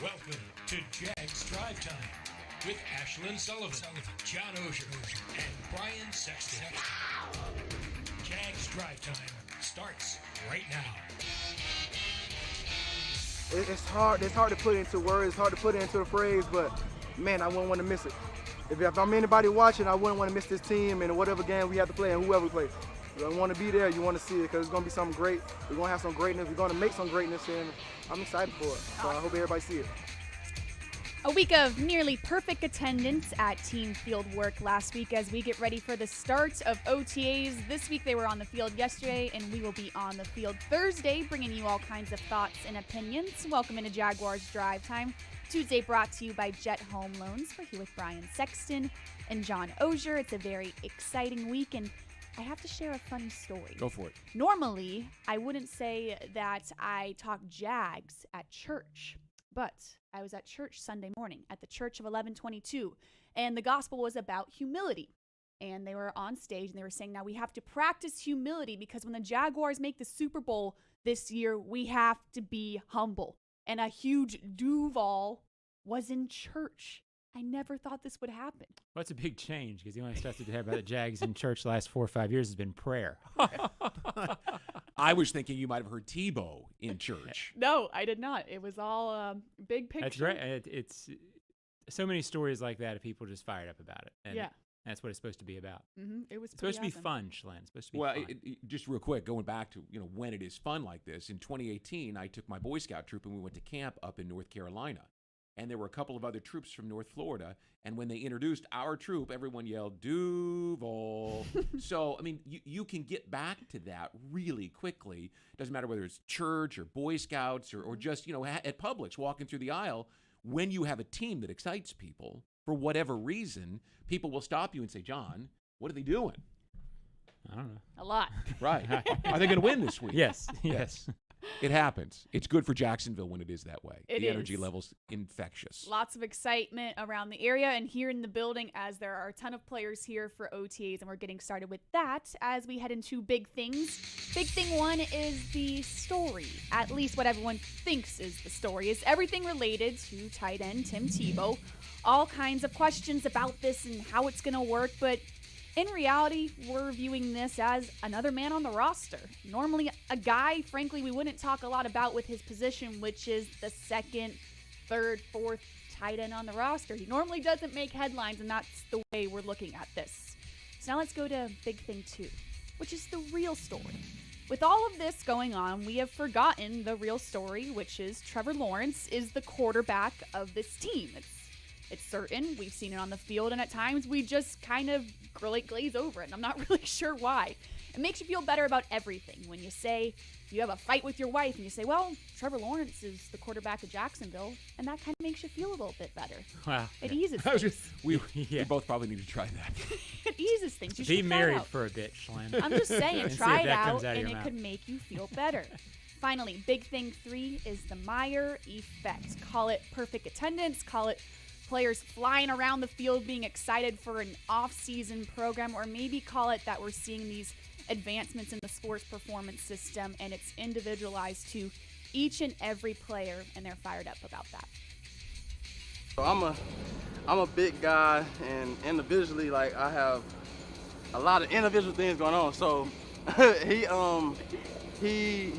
Welcome to Jags Drive Time with Ashlyn Sullivan, John Oehser, and Brian Sexton. Jags Drive Time starts right now. It's hard to put into words, it's hard to put into a phrase, but man, I wouldn't want to miss it. If I'm anybody watching, I wouldn't want to miss this team and whatever game we have to play and whoever we play. You want to be there, you want to see it, because it's going to be something great. We're going to have some greatness, we're going to make some greatness, and I'm excited for it. So I hope everybody see it. A week of nearly perfect attendance at team field work last week as we get ready for the start of OTAs. This week they were on the field yesterday, and we will be on the field Thursday, bringing you all kinds of thoughts and opinions. Welcome into Jaguars Drive Time. Tuesday brought to you by Jet HomeLoans. We're here with Brian Sexton and John Oehser. It's a very exciting week, and I have to share a funny story. Go for it. Normally, I wouldn't say that I talk Jags at church, but I was at church Sunday morning at the Church of 1122, and the gospel was about humility. And they were on stage, and they were saying, now we have to practice humility because when the Jaguars make the Super Bowl this year, we have to be humble. And a huge Duval was in church. I never thought this would happen. Well, it's a big change because the only stuff that you have about the Jags in church the last 4 or 5 years has been prayer. I was thinking you might have heard Tebow in church. No, I did not. It was all big picture. That's right. It's so many stories like that of people just fired up about it. And yeah. That's what it's supposed to be about. Mm-hmm. It was It's supposed to be awesome. fun, Schlin. It's supposed to be Well, fun. just real quick, going back to when it is fun like this. In 2018, I took my Boy Scout troop and we went to camp up in North Carolina. And there were a couple of other troops from North Florida. And when they introduced our troop, everyone yelled, Duval. So, I mean, you can get back to that really quickly. Doesn't matter whether it's church or Boy Scouts or just, at Publix, walking through the aisle. When you have a team that excites people, for whatever reason, people will stop you and say, John, what are they doing? I don't know. A lot. Right. Are they going to win this week? Yes. It happens. It's good for Jacksonville when it is that way. The energy level's infectious. Lots of excitement around the area and here in the building as there are a ton of players here for OTAs, and we're getting started with that as we head into big things. Big thing one is the story. At least what everyone thinks is the story is everything related to tight end Tim Tebow. All kinds of questions about this and how it's going to work, but in reality, we're viewing this as another man on the roster. Normally, a guy, frankly, we wouldn't talk a lot about with his position, which is the second, third, fourth tight end on the roster. He normally doesn't make headlines, and that's the way we're looking at this. So now let's go to big thing two, which is the real story. With all of this going on, we have forgotten the real story, which is Trevor Lawrence is the quarterback of this team. It's certain. We've seen it on the field, and at times we just kind of glaze over it, and I'm not really sure why. It makes you feel better about everything when you say you have a fight with your wife, and you say, well, Trevor Lawrence is the quarterback of Jacksonville, and that kind of makes you feel a little bit better. Wow. It eases things. We both probably need to try that. It eases things. You Be should try it married out. for a bit, Schlin. I'm just saying, And see try if it that out, comes out of and your it mouth. could make you feel better. Finally, big thing three is the Meyer effect. Call it perfect attendance, call it players flying around the field being excited for an off-season program, or maybe call it that we're seeing these advancements in the sports performance system and it's individualized to each and every player, and they're fired up about that. I'm a big guy, and individually, like, I have a lot of individual things going on. So he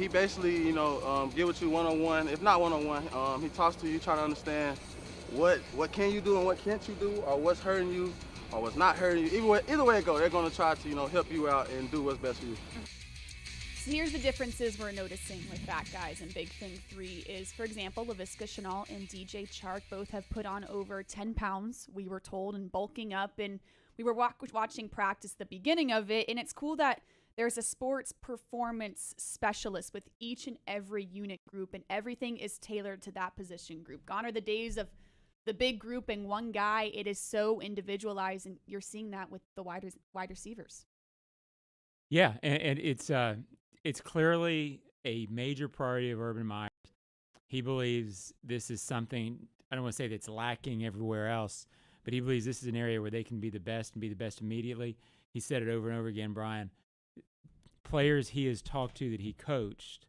basically, get with you one-on-one. If not one-on-one, he talks to you, trying to understand what can you do and what can't you do, or what's hurting you, or what's not hurting you. Either way it goes, they're going to try to, help you out and do what's best for you. So here's the differences we're noticing with that, guys, and big thing three is, for example, LaVisca Chenault and DJ Chark both have put on over 10 pounds, we were told, and bulking up, and we were watching practice the beginning of it, and it's cool that there's a sports performance specialist with each and every unit group, and everything is tailored to that position group. Gone are the days of the big group and one guy. It is so individualized, and you're seeing that with the wide receivers. Yeah, and it's clearly a major priority of Urban Meyer. He believes this is something, I don't want to say that's lacking everywhere else, but he believes this is an area where they can be the best and be the best immediately. He said it over and over again, Brian. Players he has talked to that he coached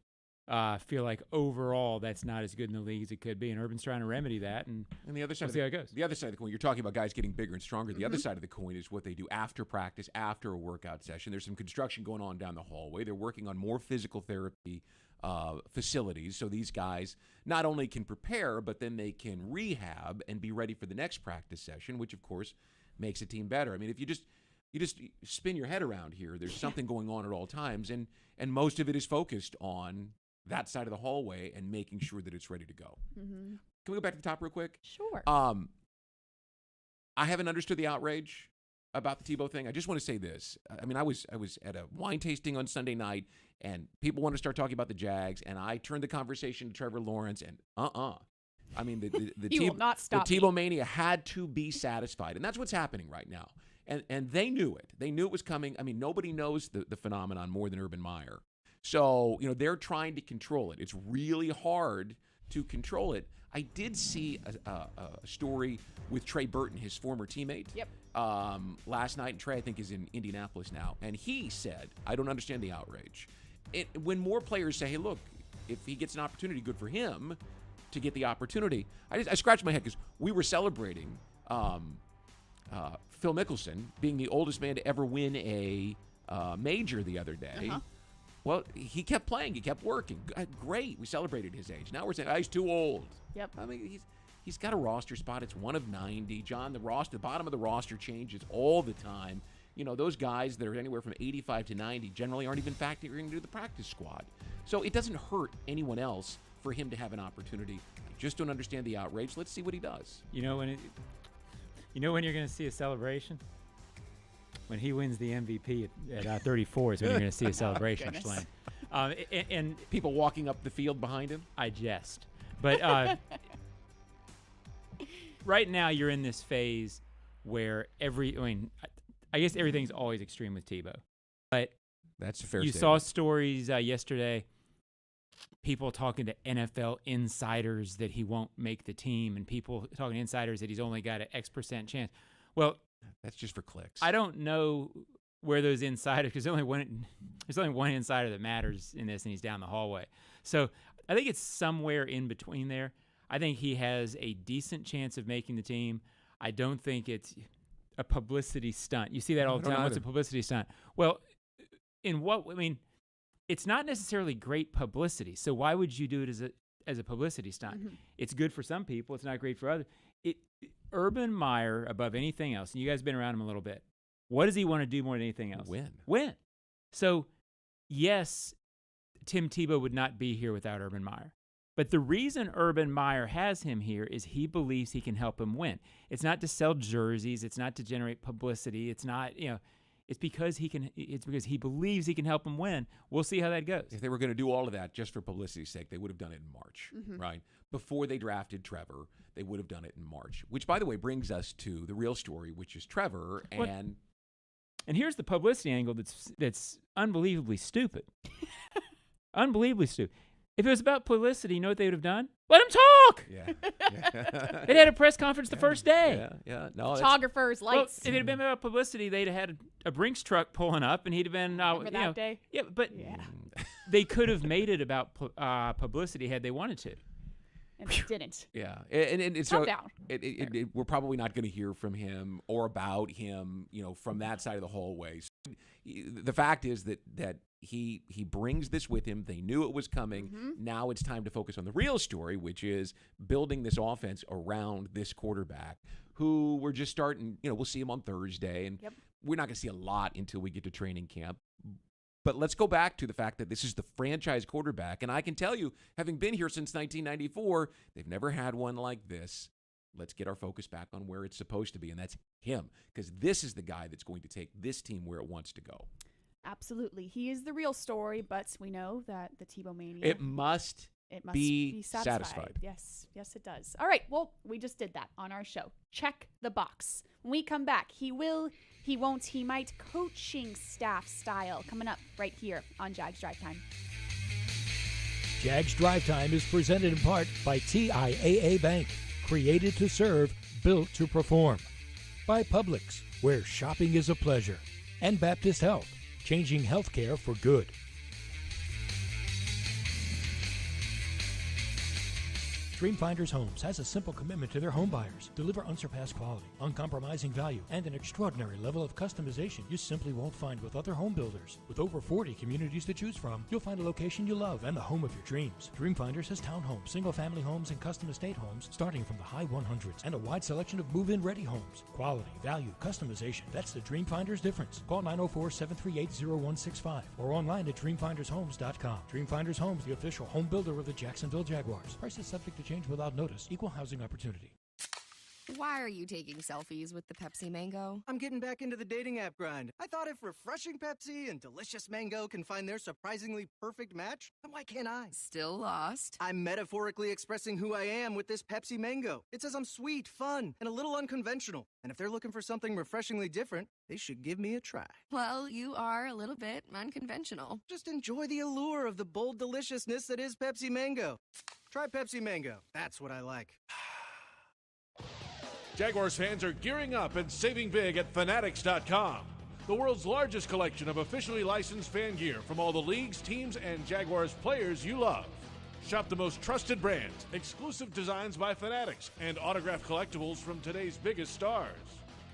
feel like overall that's not as good in the league as it could be. And Urban's trying to remedy that. And the other side, we'll see how it goes. The other side of the coin, you're talking about guys getting bigger and stronger. The other side of the coin is what they do after practice, after a workout session. There's some construction going on down the hallway. They're working on more physical therapy facilities, so these guys not only can prepare, but then they can rehab and be ready for the next practice session, which of course makes a team better. I mean, if you just spin your head around here, there's something going on at all times, and most of it is focused on that side of the hallway and making sure that it's ready to go. Can we go back to the top real quick? Sure. I haven't understood the outrage about the Tebow thing. I just want to say this. I mean, I was at a wine tasting on Sunday night, and people wanted to start talking about the Jags, and I turned the conversation to Trevor Lawrence, and I mean, the will not stop the Tebow mania had to be satisfied, and that's what's happening right now. And they knew it. They knew it was coming. I mean, nobody knows the phenomenon more than Urban Meyer. So, they're trying to control it. It's really hard to control it. I did see a story with Trey Burton, his former teammate, last night. And Trey, I think, is in Indianapolis now. And he said, I don't understand the outrage. When more players say, hey, look, if he gets an opportunity, good for him to get the opportunity. I scratched my head because we were celebrating Phil Mickelson being the oldest man to ever win a major the other day. Well, he kept playing. He kept working. Great. We celebrated his age. Now we're saying, he's too old. Yep. I mean, he's got a roster spot. It's one of 90. John, the bottom of the roster changes all the time. Those guys that are anywhere from 85 to 90 generally aren't even factoring into the practice squad. So it doesn't hurt anyone else for him to have an opportunity. I just don't understand the outrage. Let's see what he does. When you're going to see a celebration? When he wins the MVP at 34 is when you're going to see a celebration, Ashlyn. And people walking up the field behind him? I jest. But right now you're in this phase where I guess everything's always extreme with Tebow. But that's a fair You statement. saw stories yesterday, people talking to NFL insiders that he won't make the team, and people talking to insiders that he's only got an X% chance. Well, that's just for clicks. I don't know where those insiders, because there's only one insider that matters in this, and he's down the hallway. So I think it's somewhere in between there. I think he has a decent chance of making the team. I don't think it's a publicity stunt. You see that all the time. What's a publicity stunt? Well, it's not necessarily great publicity. So why would you do it as a publicity stunt? It's good for some people. It's not great for others. Urban Meyer, above anything else, and you guys have been around him a little bit, what does he want to do more than anything else? Win. So, yes, Tim Tebow would not be here without Urban Meyer. But the reason Urban Meyer has him here is he believes he can help him win. It's not to sell jerseys. It's not to generate publicity. It's not, it's because he believes he can help him win. We'll see how that goes. If they were going to do all of that just for publicity's sake, they would have done it in March, right? Before they drafted Trevor, they would have done it in March, which, by the way, brings us to the real story, which is Trevor. And here's the publicity angle that's unbelievably stupid. Unbelievably stupid. If it was about publicity, you know what they would have done? Let him talk! Yeah. They had a press conference the first day. Yeah. No, photographers, lights. Well, if it had been about publicity, they'd have had a Brinks truck pulling up, and he'd have been... Remember that day? Yeah, but they could have made it about publicity had they wanted to. And they didn't. Yeah. And Calm down. We're probably not going to hear from him or about him, from that side of the hallway. So the fact is that he brings this with him. They knew it was coming. Now it's time to focus on the real story, which is building this offense around this quarterback who we're just starting. We'll see him on Thursday, and we're not going to see a lot until we get to training camp. But let's go back to the fact that this is the franchise quarterback. And I can tell you, having been here since 1994, they've never had one like this. Let's get our focus back on where it's supposed to be, and that's him, because this is the guy that's going to take this team where it wants to go. Absolutely. He is the real story, but we know that the Tebow mania... It must be satisfied. Yes, it does. All right, well, we just did that on our show. Check the box. When we come back, he will, he won't, he might, coaching staff style, coming up right here on Jags Drive Time. Jags Drive Time is presented in part by TIAA Bank, created to serve, built to perform. By Publix, where shopping is a pleasure. And Baptist Health, changing healthcare for good. Dreamfinders Homes has a simple commitment to their home buyers. Deliver unsurpassed quality, uncompromising value, and an extraordinary level of customization you simply won't find with other home builders. With over 40 communities to choose from, you'll find a location you love and the home of your dreams. Dreamfinders has townhomes, single-family homes, and custom estate homes starting from the high 100s and a wide selection of move-in ready homes. Quality, value, customization. That's the Dreamfinders difference. Call 904-738-0165 or online at dreamfindershomes.com. Dreamfinders Homes, the official home builder of the Jacksonville Jaguars. Price is subject to change without notice. Equal housing opportunity. Why are you taking selfies with the Pepsi Mango? I'm getting back into the dating app grind. I thought if refreshing Pepsi and delicious mango can find their surprisingly perfect match, then why can't I? Still lost? I'm metaphorically expressing who I am with this Pepsi Mango. It says I'm sweet, fun, and a little unconventional. And if they're looking for something refreshingly different, they should give me a try. Well, you are a little bit unconventional. Just enjoy the allure of the bold deliciousness that is Pepsi Mango. Try Pepsi Mango. That's what I like. Jaguars fans are gearing up and saving big at Fanatics.com, the world's largest collection of officially licensed fan gear from all the leagues, teams, and Jaguars players you love. Shop the most trusted brands, exclusive designs by Fanatics, and autographed collectibles from today's biggest stars.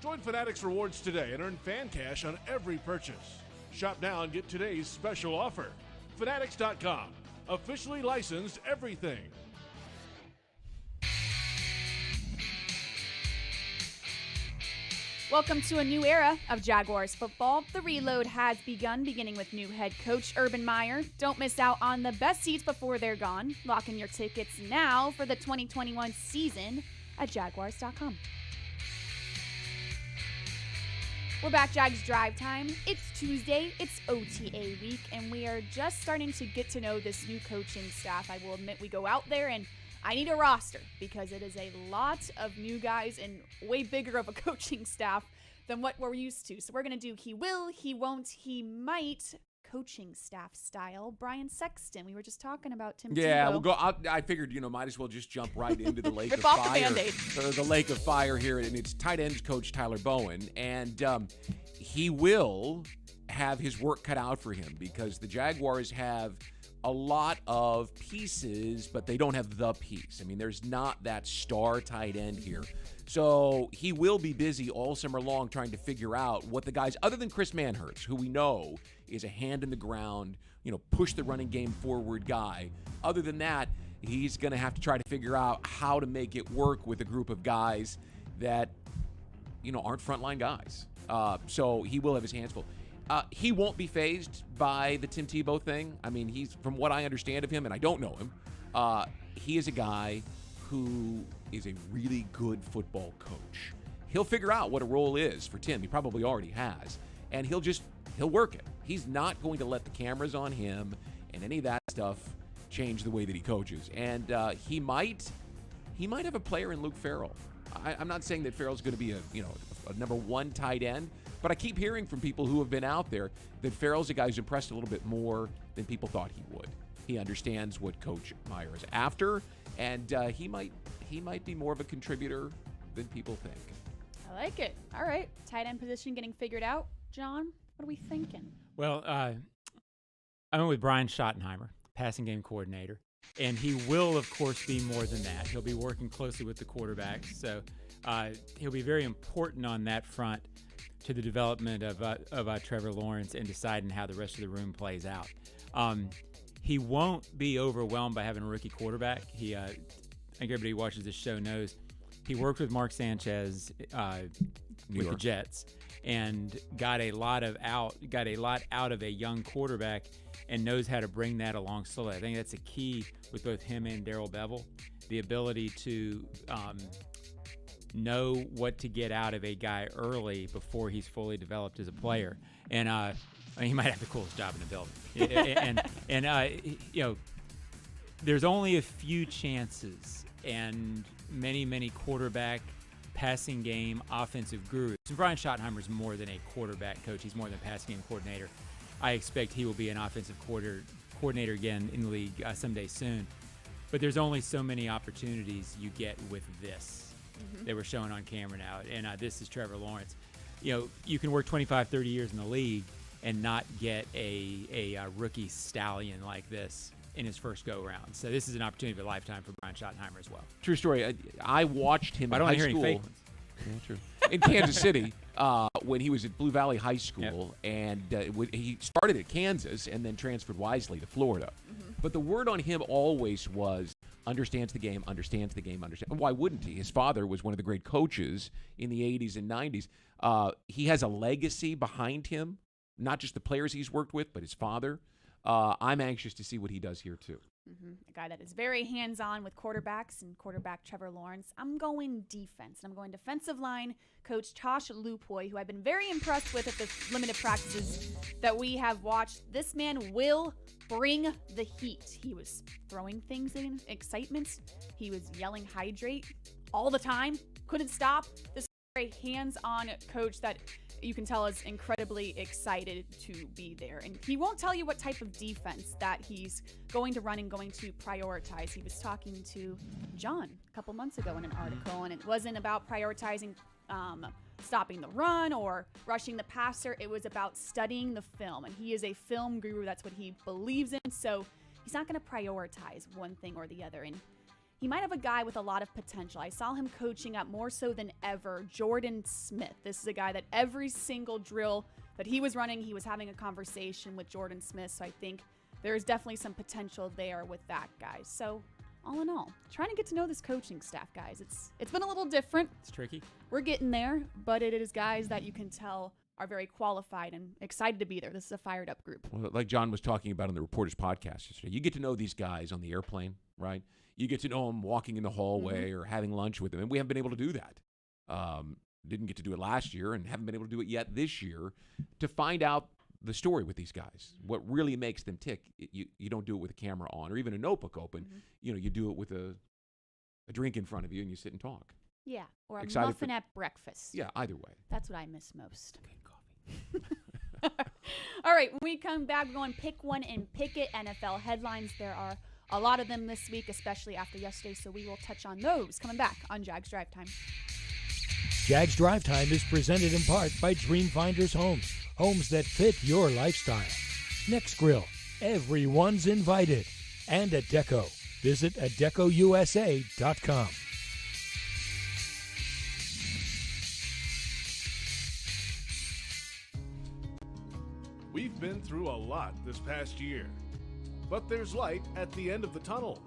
Join Fanatics Rewards today and earn fan cash on every purchase. Shop now and get today's special offer. Fanatics.com, officially licensed everything. Welcome to a new era of Jaguars football. The reload has begun, beginning with new head coach Urban Meyer. Don't miss out on the best seats before they're gone. Lock in your tickets now for the 2021 season at Jaguars.com. We're back, Jags Drive Time. It's Tuesday, it's OTA week, and we are just starting to get to know this new coaching staff. I will admit we go out there and I need a roster because it is a lot of new guys and way bigger of a coaching staff than what we're used to. So we're going to do he will, he won't, he might coaching staff style. Brian Sexton, we were just talking about Tim Yeah, Tebow. we'll go. I figured, might as well just jump right into the lake Rip of off the fire. Band-Aid. The lake of fire here, and it's tight ends coach Tyler Bowen, and he will have his work cut out for him because the Jaguars have a lot of pieces, but they don't have the piece. I mean, there's not that star tight end here. So he will be busy all summer long trying to figure out what the guys, other than Chris Manhertz, who we know is a hand in the ground, push the running game forward guy. Other than that, he's going to have to try to figure out how to make it work with a group of guys that, aren't frontline guys. So he will have his hands full. He won't be fazed by the Tim Tebow thing. I mean, he's, from what I understand of him, and I don't know him, he is a guy who is a really good football coach. He'll figure out what a role is for Tim. He probably already has. And he'll work it. He's not going to let the cameras on him and any of that stuff change the way that he coaches. And he might have a player in Luke Farrell. I'm not saying that Farrell's going to be a number one tight end, but I keep hearing from people who have been out there that Farrell's a guy who's impressed a little bit more than people thought he would. He understands what Coach Meyer is after, and he might be more of a contributor than people think. I like it. All right, tight end position getting figured out. John, what are we thinking? Well, I went with Brian Schottenheimer, passing game coordinator, and he will, of course, be more than that. He'll be working closely with the quarterbacks, so he'll be very important on that front to the development of Trevor Lawrence and deciding how the rest of the room plays out. He won't be overwhelmed by having a rookie quarterback. I think everybody who watches this show knows he worked with Mark Sanchez with the Jets and got a lot out of a young quarterback and knows how to bring that along slowly. I think that's a key with both him and Darrell Bevell, the ability to know what to get out of a guy early before he's fully developed as a player. And he might have the coolest job in the building. and there's only a few chances, and many quarterback, passing game, offensive gurus. And Brian Schottenheimer is more than a quarterback coach. He's more than a passing game coordinator. I expect he will be an offensive coordinator again in the league someday soon. But there's only so many opportunities you get with this that we're showing on camera now. And this is Trevor Lawrence. You can work 25, 30 years in the league and not get a rookie stallion like this in his first go-round. So this is an opportunity of a lifetime for Brian Schottenheimer as well. True story. I watched him I in don't high want to hear school. any fake ones. Yeah, true. In Kansas City, when he was at Blue Valley High School, and he started at Kansas and then transferred wisely to Florida. But the word on him always was understands the game. Why wouldn't he? His father was one of the great coaches in the 80s and 90s. He has a legacy behind him, not just the players he's worked with, but his father. I'm anxious to see what he does here, too. A guy that is very hands-on with quarterbacks and quarterback Trevor Lawrence. I'm going defense. I'm going defensive line coach TOSH LUPOI, who I've been very impressed with at the limited practices that we have watched. This man will bring the heat. He was throwing things in excitement. He was yelling hydrate all the time. Couldn't stop. This is a very hands-on coach that you can tell is incredibly excited to be there. And he won't tell you what type of defense that he's going to run and going to prioritize. He was talking to John a couple months ago in an article, and it wasn't about prioritizing stopping the run or rushing the passer. It was about studying the film. And he is a film guru. That's what he believes in. So he's not going to prioritize one thing or the other. And he might have a guy with a lot of potential. I saw him coaching up more so than ever, Jordan Smith. This is a guy that every single drill that he was running, he was having a conversation with Jordan Smith. So I think there's definitely some potential there with that guy. So all in all, trying to get to know this coaching staff, guys. It's been a little different. It's tricky. We're getting there, but it is guys that you can tell are very qualified and excited to be there. This is a fired up group. Well, like John was talking about on the Reporters podcast yesterday, you get to know these guys on the airplane, right? You get to know them walking in the hallway or having lunch with them, and we haven't been able to do that. Didn't get to do it last year and haven't been able to do it yet this year to find out the story with these guys, what really makes them tick. You don't do it with a camera on or even a notebook open. You do it with a drink in front of you and you sit and talk. Yeah, or a Excited muffin at breakfast. Yeah, either way. That's what I miss most. Good coffee. All right, when we come back, we're going pick one and pick it. NFL headlines. There are a lot of them this week, especially after yesterday, so we will touch on those coming back on Jags Drive Time. Jags Drive Time is presented in part by Dreamfinders Homes, homes that fit your lifestyle. Next Grill, everyone's invited. And Adecco. Visit ADECOUSA.com. We've been through a lot this past year, but there's light at the end of the tunnel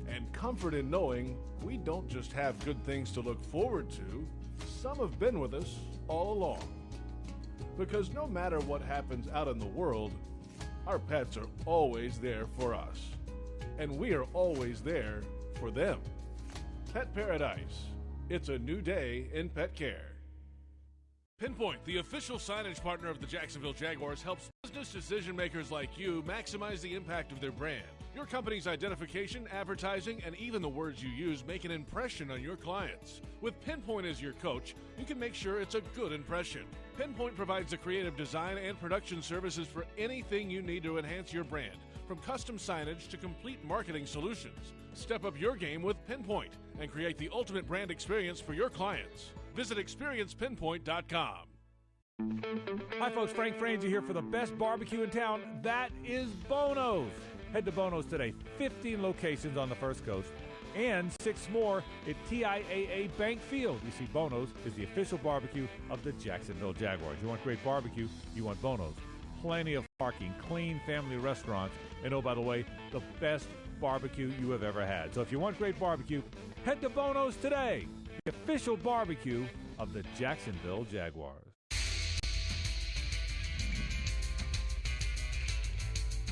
and comfort in knowing we don't just have good things to look forward to. Some have been with us all along. Because no matter what happens out in the world, our pets are always there for us. And we are always there for them. Pet Paradise. It's a new day in pet care. Pinpoint, the official signage partner of the Jacksonville Jaguars, helps business decision makers like you maximize the impact of their brand. Your company's identification, advertising, and even the words you use make an impression on your clients. With Pinpoint as your coach, you can make sure it's a good impression. Pinpoint provides the creative design and production services for anything you need to enhance your brand, from custom signage to complete marketing solutions. Step up your game with Pinpoint and create the ultimate brand experience for your clients. Visit experiencepinpoint.com. Hi folks, Frank Frangie here for the best barbecue in town. That is Bono's. Head to Bono's today. 15 locations on the First Coast and 6 more at TIAA Bank Field. You see, Bono's is the official barbecue of the Jacksonville Jaguars. You want great barbecue, you want Bono's. Plenty of parking, clean family restaurants, and oh, by the way, the best barbecue you have ever had. So if you want great barbecue, head to Bono's today. The official barbecue of the Jacksonville Jaguars.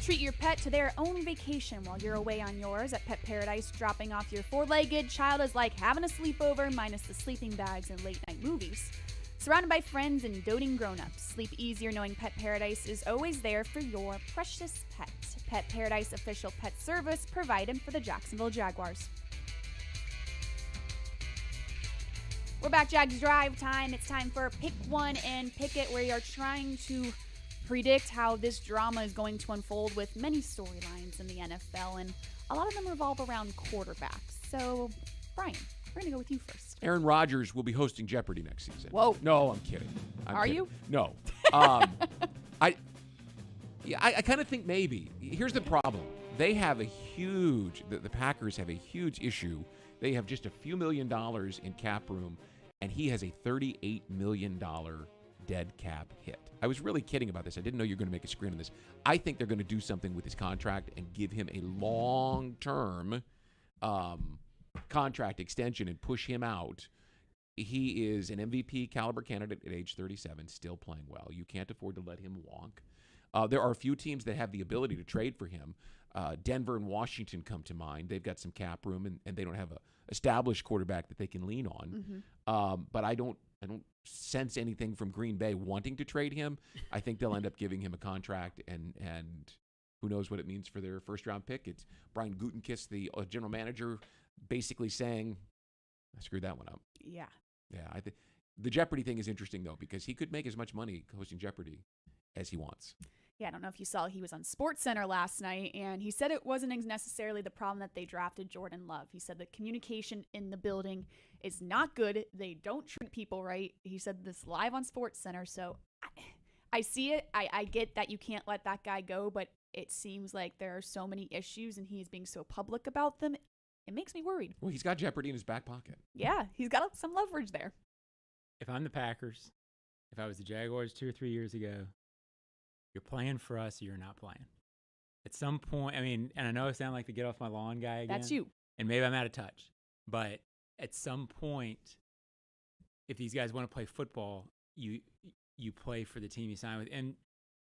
Treat your pet to their own vacation while you're away on yours at Pet Paradise. Dropping off your four-legged child is like having a sleepover minus the sleeping bags and late-night movies. Surrounded by friends and doting grown-ups, sleep easier knowing Pet Paradise is always there for your precious pet. Pet Paradise official pet service provided for the Jacksonville Jaguars. We're back, Jags Drive Time. It's time for Pick One and Pick It, where you're trying to predict how this drama is going to unfold with many storylines in the NFL, and a lot of them revolve around quarterbacks. So, Brian, we're going to go with you first. Aaron Rodgers will be hosting Jeopardy next season. Whoa. No, I'm kidding. Are you? No. I kind of think maybe. Here's the problem. they have a huge, the Packers have a huge issue. They have just a few $1 million in cap room, and he has a $38 million dead cap hit. I was really kidding about this. I didn't know you were going to make a screen on this. I think they're going to do something with his contract and give him a long-term contract extension and push him out. He is an MVP caliber candidate at age 37, still playing well. You can't afford to let him walk. There are a few teams that have the ability to trade for him. Denver and Washington come to mind. They've got some cap room, and they don't have a established quarterback that they can lean on. But I don't sense anything from Green Bay wanting to trade him. I think they'll end up giving him a contract, and who knows what it means for their first-round pick. It's Brian Gutekunst, the general manager, basically saying, I screwed that one up. Yeah. Yeah, I think the Jeopardy thing is interesting, though, because he could make as much money hosting Jeopardy as he wants. Yeah, I don't know if you saw, he was on SportsCenter last night, and he said it wasn't necessarily the problem that they drafted Jordan Love. He said the communication in the building is not good. They don't treat people right. He said this live on SportsCenter, so I see it. I get that you can't let that guy go, but it seems like there are so many issues, and he's being so public about them. It makes me worried. Well, he's got Jeopardy in his back pocket. Yeah, he's got some leverage there. If I'm the Packers, if I was the Jaguars 2 or 3 years ago, you're playing for us or you're not playing. At some point, I mean, and I know I sound like the get off my lawn guy again. That's you. And maybe I'm out of touch. But at some point, if these guys want to play football, you play for the team you sign with. And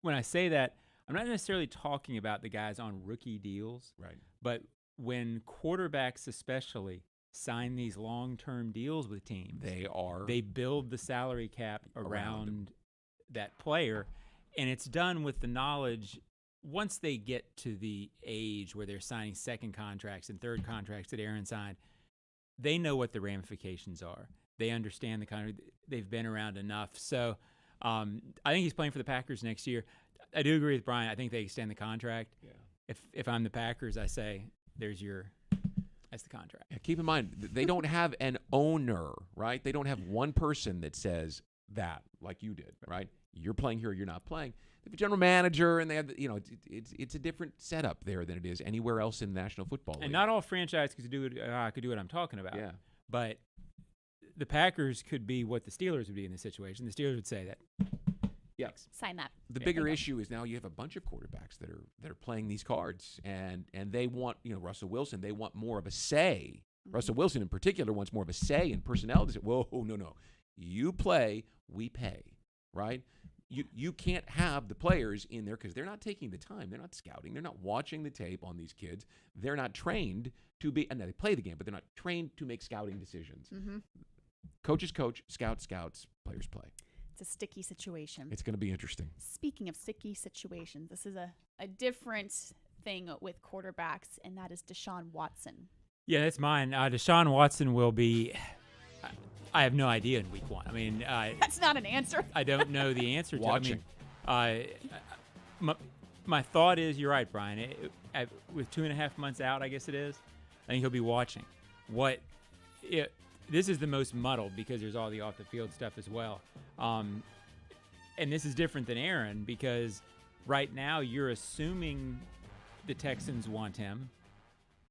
when I say that, I'm not necessarily talking about the guys on rookie deals. Right. But when quarterbacks especially sign these long-term deals with teams, they build the salary cap around that player. And it's done with the knowledge, once they get to the age where they're signing second contracts and third contracts that Aaron signed, they know what the ramifications are. They understand the kind of, they've been around enough. So I think he's playing for the Packers next year. I do agree with Brian. I think they extend the contract. Yeah. If I'm the Packers, I say, that's the contract. Yeah, keep in mind, they don't have an owner, right? They don't have one person that says that, like you did, right? You're playing here, you're not playing. They have a general manager, and they have, it's a different setup there than it is anywhere else in the National Football League. And not all franchises could do what I'm talking about. Yeah. But the Packers could be what the Steelers would be in this situation. The Steelers would say that. Yeah. Sign that. The bigger issue is now you have a bunch of quarterbacks that are playing these cards, and they want, Russell Wilson, they want more of a say. Mm-hmm. Russell Wilson in particular wants more of a say in personnel. They say, whoa, no. You play, we pay, right? You can't have the players in there because they're not taking the time. They're not scouting. They're not watching the tape on these kids. They're not trained to be, and they play the game, but they're not trained to make scouting decisions. Mm-hmm. Coaches coach, scouts, players play. It's a sticky situation. It's going to be interesting. Speaking of sticky situations, this is a different thing with quarterbacks, and that is Deshaun Watson. Yeah, that's mine. Deshaun Watson will be... I have no idea in week 1. I mean... that's not an answer. I don't know the answer to Watching. My thought is, you're right, Brian. With 2.5 months out, I guess it is, I think he'll be watching. This is the most muddled because there's all the off-the-field stuff as well. And this is different than Aaron because right now you're assuming the Texans want him.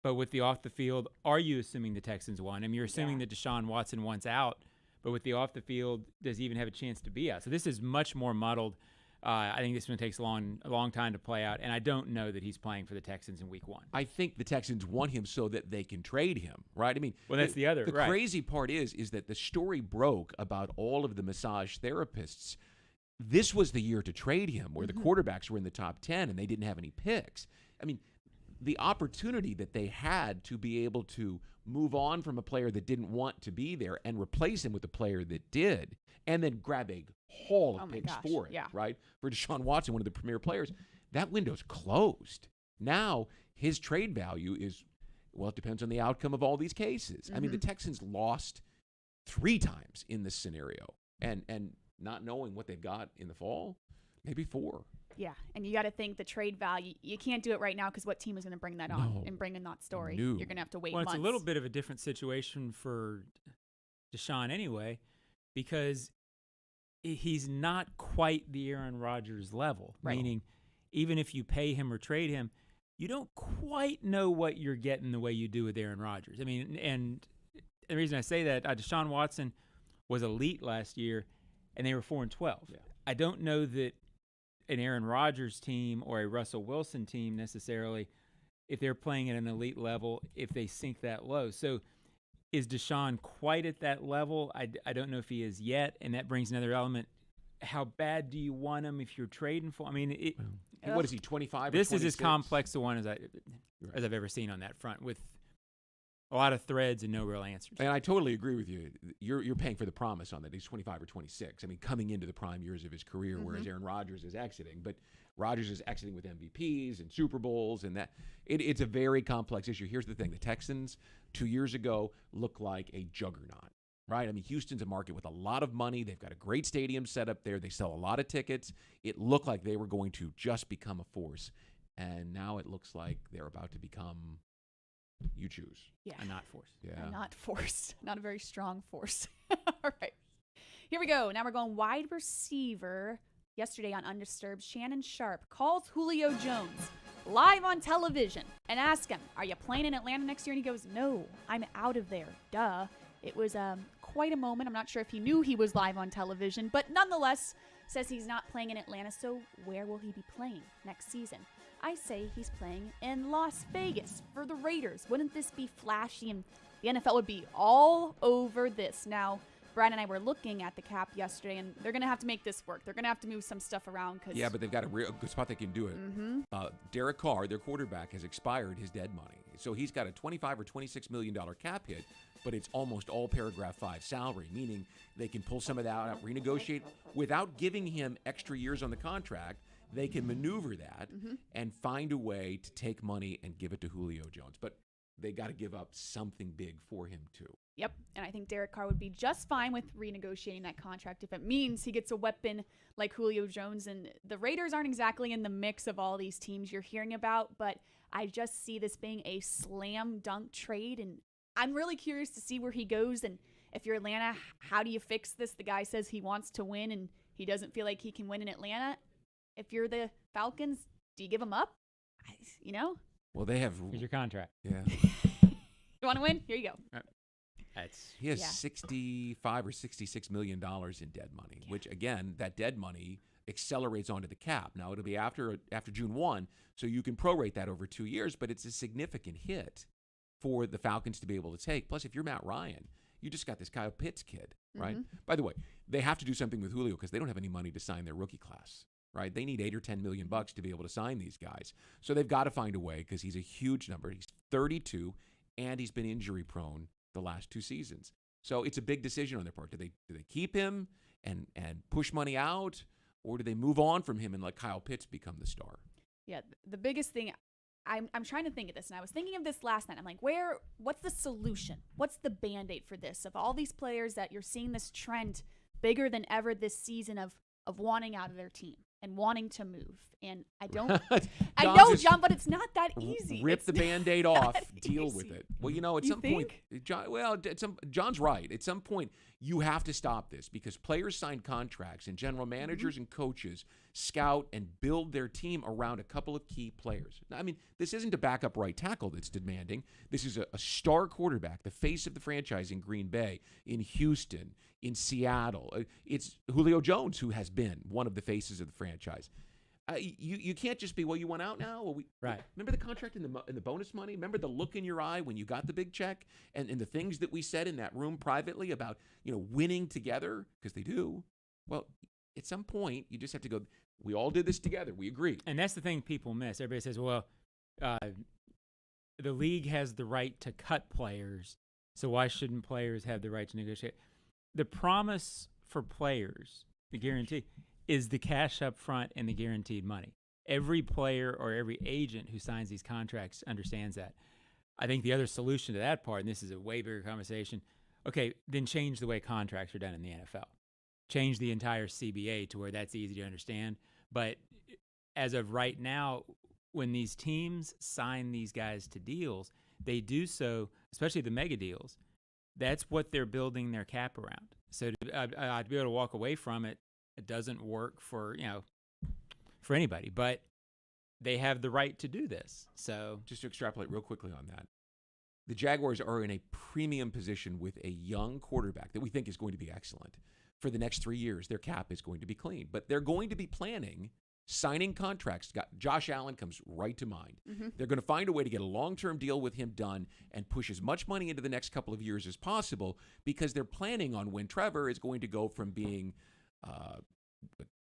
But with the off-the-field, are you assuming the Texans want him? You're assuming that Deshaun Watson wants out. But with the off-the-field, does he even have a chance to be out? So this is much more muddled. I think this one takes a long time to play out. And I don't know that he's playing for the Texans in week 1. I think the Texans want him so that they can trade him, right? I mean, well, that's the other. The crazy part is that the story broke about all of the massage therapists. This was the year to trade him, where the quarterbacks were in the top 10 and they didn't have any picks. I mean, the opportunity that they had to be able to move on from a player that didn't want to be there and replace him with a player that did, and then grab a haul of picks for it, right? For Deshaun Watson, one of the premier players, that window's closed. Now his trade value is, well, it depends on the outcome of all these cases. I mean, the Texans lost 3 times in this scenario, and not knowing what they've got in the fall, maybe 4. Yeah, and you got to think the trade value. You can't do it right now because what team is going to bring that on and bring in that story? No. You're going to have to wait months. months. It's a little bit of a different situation for Deshaun anyway, because he's not quite the Aaron Rodgers level. Right. Meaning, even if you pay him or trade him, you don't quite know what you're getting the way you do with Aaron Rodgers. I mean, and the reason I say that, Deshaun Watson was elite last year, and they were 4-12. Yeah. I don't know that an Aaron Rodgers team or a Russell Wilson team necessarily, if they're playing at an elite level, if they sink that low. So is Deshaun quite at that level? I don't know if he is yet, and that brings another element. How bad do you want him if you're trading for? I mean, what is he, 25 or This 26? is as complex a one as I've ever seen on that front, with a lot of threads and no real answers. And I totally agree with you. You're paying for the promise on that. He's 25 or 26. I mean, coming into the prime years of his career, whereas Aaron Rodgers is exiting. But Rodgers is exiting with MVPs and Super Bowls, and that it's a very complex issue. Here's the thing. The Texans 2 years ago looked like a juggernaut, right? I mean, Houston's a market with a lot of money. They've got a great stadium set up there. They sell a lot of tickets. It looked like they were going to just become a force. And now it looks like they're about to become, you choose. Yeah. A not force. Yeah. A not force. Not a very strong force. All right. Here we go. Now we're going wide receiver. Yesterday on Undisturbed, Shannon Sharp calls Julio Jones live on television and asks him, "Are you playing in Atlanta next year?" And he goes, "No, I'm out of there. Duh." It was quite a moment. I'm not sure if he knew he was live on television, but nonetheless says he's not playing in Atlanta, so where will he be playing next season? I say he's playing in Las Vegas for the Raiders. Wouldn't this be flashy? And the NFL would be all over this. Now, Brian and I were looking at the cap yesterday, and they're going to have to make this work. They're going to have to move some stuff around. Yeah, but they've got a real good spot they can do it. Derek Carr, their quarterback, has expired his dead money. So he's got a $25 or $26 million cap hit, but it's almost all paragraph 5 salary, meaning they can pull some of that out, renegotiate without giving him extra years on the contract. They can maneuver that and find a way to take money and give it to Julio Jones. But they got to give up something big for him, too. Yep, and I think Derek Carr would be just fine with renegotiating that contract if it means he gets a weapon like Julio Jones. And the Raiders aren't exactly in the mix of all these teams you're hearing about, but I just see this being a slam dunk trade, and I'm really curious to see where he goes. And if you're Atlanta, how do you fix this? The guy says he wants to win, and he doesn't feel like he can win in Atlanta. If you're the Falcons, do you give him up? You know? Well, they have... Here's your contract. Yeah. You want to win? Here you go. He has $65 or $66 million in dead money, which, again, that dead money accelerates onto the cap. Now, it'll be after June 1, so you can prorate that over 2 years, but it's a significant hit for the Falcons to be able to take. Plus, if you're Matt Ryan, you just got this Kyle Pitts kid, right? By the way, they have to do something with Julio because they don't have any money to sign their rookie class. Right, they need $8 or $10 million to be able to sign these guys. So they've got to find a way because he's a huge number. He's 32, and he's been injury prone the last 2 seasons. So it's a big decision on their part. Do they keep him and push money out, or do they move on from him and let Kyle Pitts become the star? Yeah, the biggest thing, I'm trying to think of this, and I was thinking of this last night. I'm like, what's the solution? What's the Band-Aid for this? Of all these players that you're seeing this trend bigger than ever this season of wanting out of their team and wanting to move. And I know, John, but it's not that easy. Rip the Band-Aid off, deal with it. Well, you know, at some point, John's right. At some point, you have to stop this because players sign contracts and general managers and coaches scout and build their team around a couple of key players. Now, I mean, this isn't a backup right tackle that's demanding. This is a star quarterback, the face of the franchise in Green Bay, in Houston, in Seattle. It's Julio Jones who has been one of the faces of the franchise. You can't just be, well, you went out now? Well, right. Remember the contract and the bonus money? Remember the look in your eye when you got the big check? And the things that we said in that room privately about, winning together? Because they do. Well, at some point, you just have to go, we all did this together. We agree. And that's the thing people miss. Everybody says, well, the league has the right to cut players, so why shouldn't players have the right to negotiate? The promise for players, the guarantee, is the cash up front and the guaranteed money. Every player or every agent who signs these contracts understands that. I think the other solution to that part, and this is a way bigger conversation, okay, then change the way contracts are done in the NFL. Change the entire CBA to where that's easy to understand. But as of right now, when these teams sign these guys to deals, they do so, especially the mega deals, that's what they're building their cap around. So to be able to walk away from it, it doesn't work for anybody. But they have the right to do this. So just to extrapolate real quickly on that, the Jaguars are in a premium position with a young quarterback that we think is going to be excellent. For the next 3 years, their cap is going to be clean. But they're going to be planning signing contracts. Josh Allen comes right to mind. They're going to find a way to get a long-term deal with him done and push as much money into the next couple of years as possible because they're planning on when Trevor is going to go from being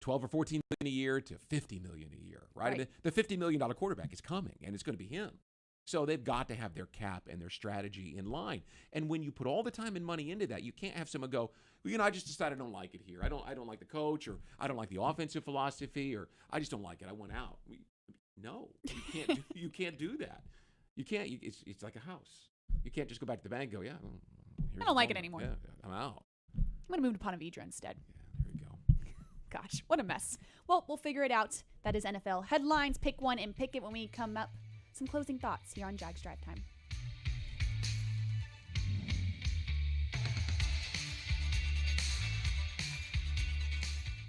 12 or 14 million a year to 50 million a year, right? The $50 million quarterback is coming, and it's going to be him. So they've got to have their cap and their strategy in line. And when you put all the time and money into that, you can't have someone go, well, I just decided I don't like it here. I don't like the coach, or I don't like the offensive philosophy, or I just don't like it. I want out. No, you can't do that. You can't. It's like a house. You can't just go back to the bank and go, yeah, I don't like it anymore. Yeah, I'm out. I'm going to move to Ponte Vedra instead. Yeah, there you go. Gosh, what a mess. Well, we'll figure it out. That is NFL headlines. Pick one and pick it when we come up. Some closing thoughts here on Jags Drive Time.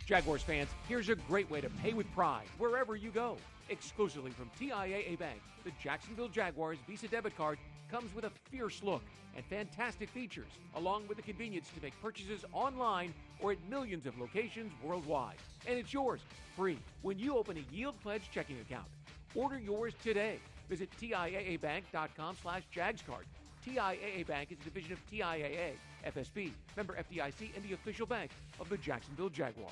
Jaguars fans, here's a great way to pay with pride wherever you go. Exclusively from TIAA Bank, the Jacksonville Jaguars Visa debit card comes with a fierce look and fantastic features, along with the convenience to make purchases online or at millions of locations worldwide. And it's yours, free, when you open a Yield Pledge checking account. Order yours today. Visit TIAABank.com/JagsCard. TIAA Bank is a division of TIAA, FSB, member FDIC, and the official bank of the Jacksonville Jaguars.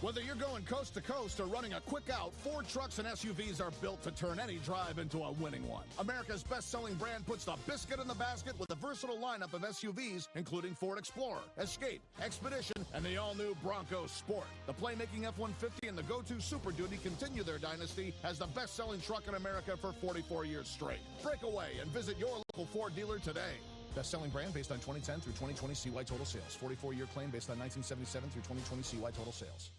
Whether you're going coast to coast or running a quick out, Ford trucks and SUVs are built to turn any drive into a winning one. America's best-selling brand puts the biscuit in the basket with a versatile lineup of SUVs, including Ford Explorer, Escape, Expedition, and the all-new Bronco Sport. The playmaking F-150 and the go-to Super Duty continue their dynasty as the best-selling truck in America for 44 years straight. Break away and visit your local Ford dealer today. Best-selling brand based on 2010 through 2020 CY total sales. 44-year claim based on 1977 through 2020 CY total sales.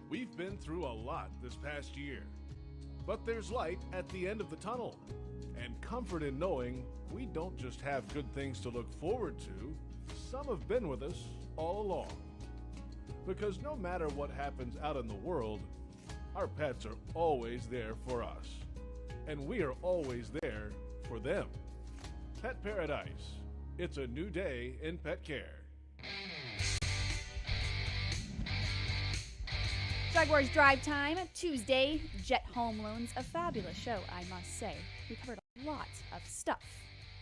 We've been through a lot this past year, but there's light at the end of the tunnel and comfort in knowing we don't just have good things to look forward to. Some have been with us all along. Because no matter what happens out in the world, our pets are always there for us, and we are always there for them. Pet Paradise. It's a new day in pet care. Jaguars Drive Time, Tuesday, Jet HomeLoans, a fabulous show, I must say. We covered a lot of stuff.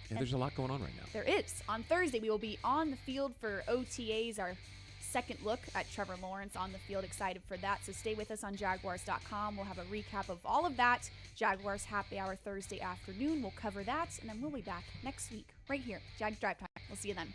Yeah, there's a lot going on right now. There is. On Thursday, we will be on the field for OTAs, our second look at Trevor Lawrence on the field. Excited for that, so stay with us on Jaguars.com. We'll have a recap of all of that. Jaguars Happy Hour Thursday afternoon. We'll cover that, and then we'll be back next week right here, Jags Drive Time. We'll see you then.